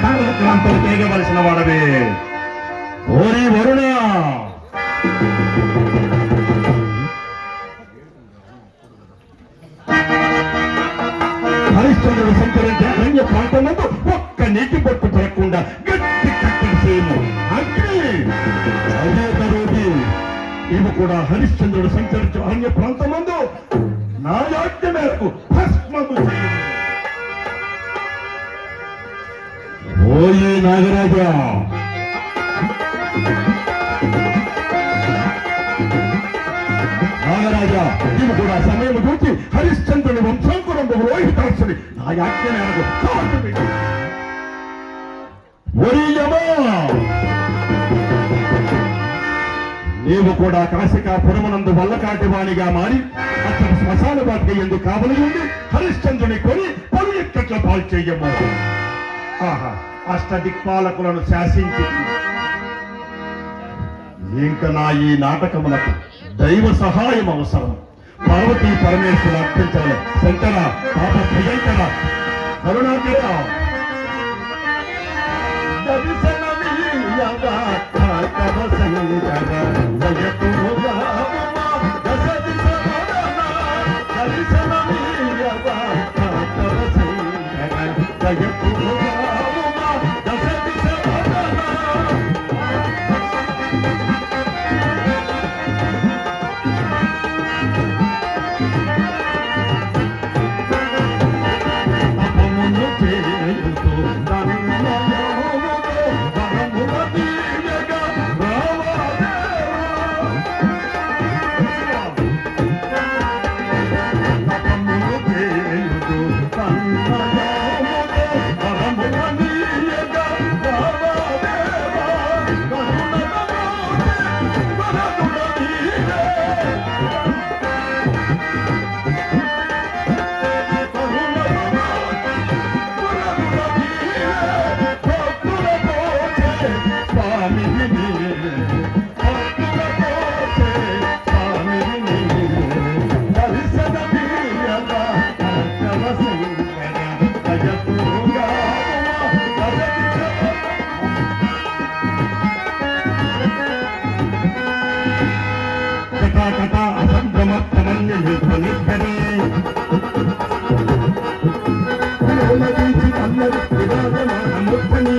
కాలక్రాంతం చేయవలసిన వాడవే. ఓరి వరుణ, హరిశ్చంద్రుడు సంచరించే అరణ్య ప్రాంతమందు ఒక్క నీటి బొట్టు పెరగకుండా గట్టి కట్టడి చేయము. అదే తరువాత ఇవి కూడా హరిశ్చంద్రుడు సంచరించే అరణ్య ప్రాంతమందు నా యాజ్ఞ మేరకు భస్మము చేయము. ఓయే నాగరాజా, నాగరాజా, నీవు కూడా సమయం చూసి హరిశ్చంద్రుని వంశాంకురం రోహితాసుని నా యాజ్ఞ మేరకు నీవు కూడా కాశికాపురమునందు వల్లకాటి వాణిగా మారి అతను శ్మశాన బాటికి ఎందుకు కావలి ఉండి హరిశ్చంద్రుని కొని పలు ఎక్కట్ల పాలు చెయ్యము. ఆహా, అష్టదిక్పాలకులను శాసించి ఇంకా నా ఈ నాటకములకు దైవ సహాయం అవసరం. పార్వతీ పరమేశ్వరు అర్పించాలి. శంకర, పాప భయంకర, కరుణాకర, అందరూ